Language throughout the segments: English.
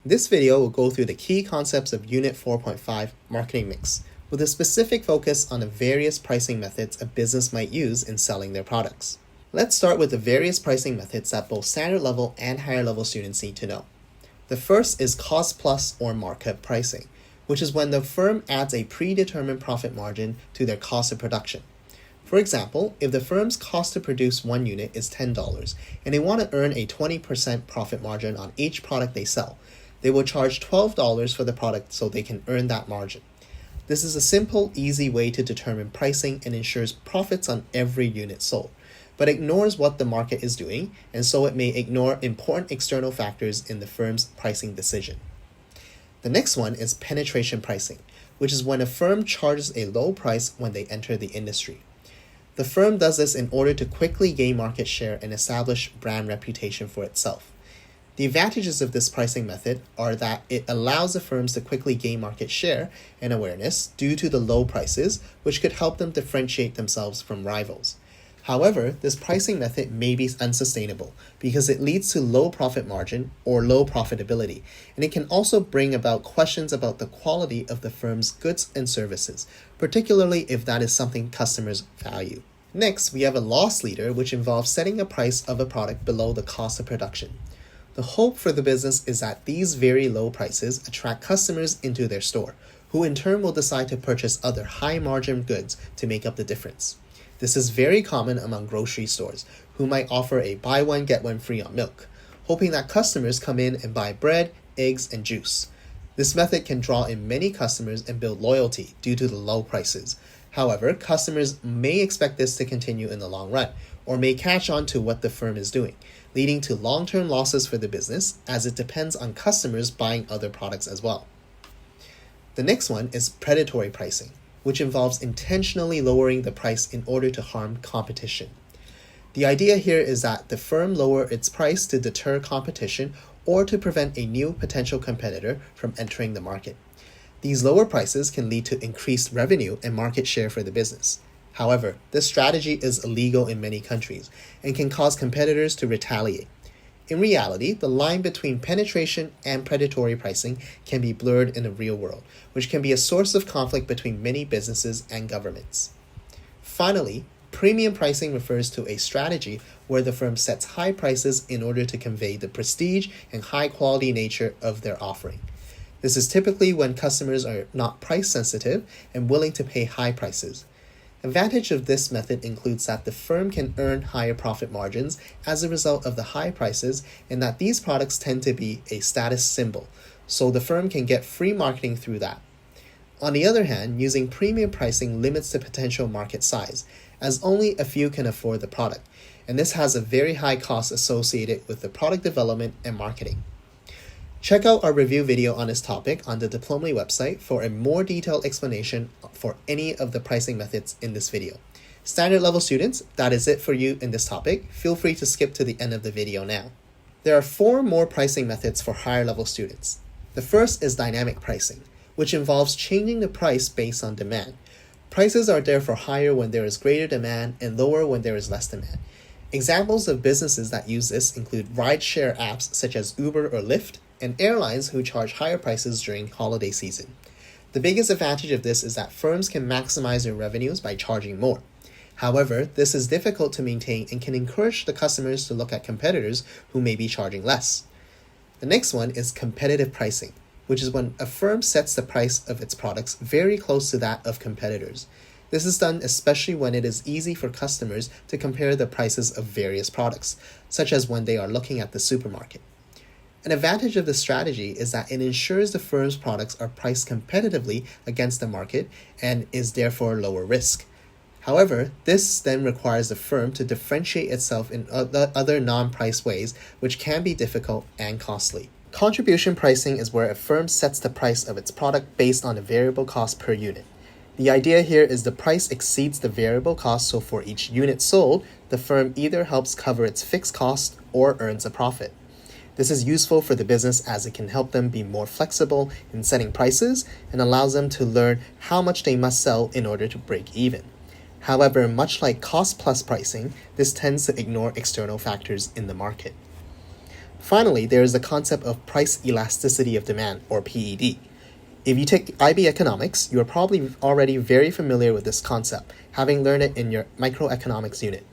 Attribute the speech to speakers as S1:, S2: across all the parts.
S1: This video will go through the key concepts of Unit 4.5 Marketing Mix, with a specific focus on the various pricing methods a business might use in selling their products. Let's start with the various pricing methods that both standard level and higher level students need to know. The first is cost plus or markup pricing, which is when the firm adds a predetermined profit margin to their cost of production. For example, if the firm's cost to produce one unit is $10 and they want to earn a 20% profit margin on each product they sell, they will charge $12 for the product so they can earn that margin. This is a simple, easy way to determine pricing and ensures profits on every unit sold, but ignores what the market is doing, and so it may ignore important external factors in the firm's pricing decision. The next one is penetration pricing, which is when a firm charges a low price when they enter the industry. The firm does this in order to quickly gain market share and establish brand reputation for itself. The advantages of this pricing method are that it allows the firms to quickly gain market share and awareness due to the low prices, which could help them differentiate themselves from rivals. However, this pricing method may be unsustainable because it leads to low profit margin or low profitability, and it can also bring about questions about the quality of the firm's goods and services, particularly if that is something customers value. Next, we have a loss leader, which involves setting a price of a product below the cost of production. The hope for the business is that these very low prices attract customers into their store, who in turn will decide to purchase other high-margin goods to make up the difference. This is very common among grocery stores, who might offer a buy one get one free on milk, hoping that customers come in and buy bread, eggs, and juice. This method can draw in many customers and build loyalty due to the low prices. However, customers may expect this to continue in the long run, or may catch on to what the firm is doing, leading to long-term losses for the business as it depends on customers buying other products as well. The next one is predatory pricing, which involves intentionally lowering the price in order to harm competition. The idea here is that the firm lower its price to deter competition or to prevent a new potential competitor from entering the market. These lower prices can lead to increased revenue and market share for the business. However, this strategy is illegal in many countries and can cause competitors to retaliate. In reality, the line between penetration and predatory pricing can be blurred in the real world, which can be a source of conflict between many businesses and governments. Finally, premium pricing refers to a strategy where the firm sets high prices in order to convey the prestige and high-quality nature of their offering. This is typically when customers are not price sensitive and willing to pay high prices. Advantage of this method includes that the firm can earn higher profit margins as a result of the high prices, and that these products tend to be a status symbol, so the firm can get free marketing through that. On the other hand, using premium pricing limits the potential market size, as only a few can afford the product, and this has a very high cost associated with the product development and marketing. Check out our review video on this topic on the Diplomaly website for a more detailed explanation for any of the pricing methods in this video. Standard level students, that is it for you in this topic. Feel free to skip to the end of the video now. There are 4 more pricing methods for higher level students. The first is dynamic pricing, which involves changing the price based on demand. Prices are therefore higher when there is greater demand and lower when there is less demand. Examples of businesses that use this include rideshare apps such as Uber or Lyft, and airlines who charge higher prices during holiday season. The biggest advantage of this is that firms can maximize their revenues by charging more. However, this is difficult to maintain and can encourage the customers to look at competitors who may be charging less. The next one is competitive pricing, which is when a firm sets the price of its products very close to that of competitors. This is done especially when it is easy for customers to compare the prices of various products, such as when they are looking at the supermarket. An advantage of this strategy is that it ensures the firm's products are priced competitively against the market and is therefore lower risk. However, this then requires the firm to differentiate itself in other non-price ways, which can be difficult and costly. Contribution pricing is where a firm sets the price of its product based on the variable cost per unit. The idea here is the price exceeds the variable cost, so for each unit sold, the firm either helps cover its fixed cost or earns a profit. This is useful for the business as it can help them be more flexible in setting prices and allows them to learn how much they must sell in order to break even. However, much like cost plus pricing, this tends to ignore external factors in the market. Finally, there is the concept of price elasticity of demand, or PED. If you take IB Economics, you are probably already very familiar with this concept, having learned it in your microeconomics unit.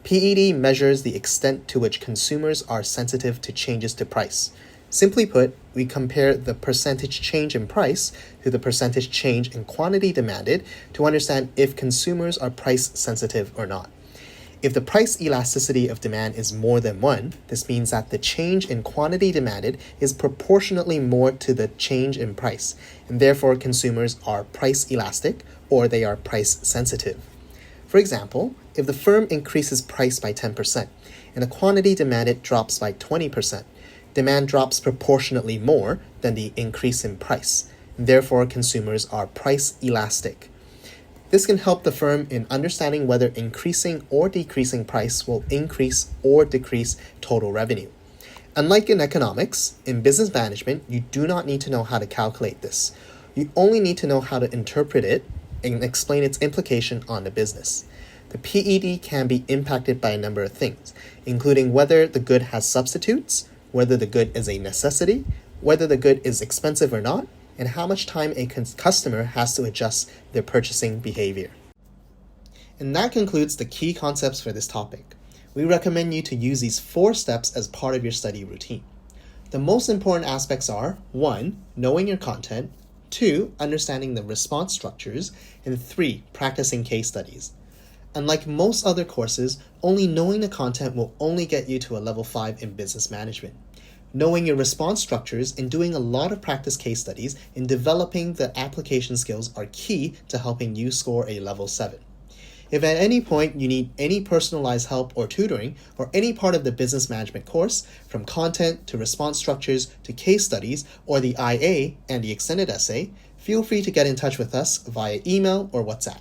S1: PED measures the extent to which consumers are sensitive to changes to price. Simply put, we compare the percentage change in price to the percentage change in quantity demanded to understand if consumers are price sensitive or not. If the price elasticity of demand is more than 1, this means that the change in quantity demanded is proportionately more to the change in price, and therefore consumers are price elastic or they are price sensitive. For example, if the firm increases price by 10% and the quantity demanded drops by 20%, demand drops proportionately more than the increase in price, and therefore consumers are price elastic. This can help the firm in understanding whether increasing or decreasing price will increase or decrease total revenue. Unlike in economics, in business management, you do not need to know how to calculate this. You only need to know how to interpret it and explain its implication on the business. The PED can be impacted by a number of things, including whether the good has substitutes, whether the good is a necessity, whether the good is expensive or not, and how much time a customer has to adjust their purchasing behavior. And that concludes the key concepts for this topic. We recommend you to use these 4 steps as part of your study routine. The most important aspects are 1. Knowing your content, 2. Understanding the response structures, and 3. Practicing case studies. Unlike most other courses, only knowing the content will only get you to a level 5 in business management. Knowing your response structures and doing a lot of practice case studies and developing the application skills are key to helping you score a level 7. If at any point you need any personalized help or tutoring or any part of the business management course, from content to response structures to case studies or the IA and the extended essay, feel free to get in touch with us via email or WhatsApp.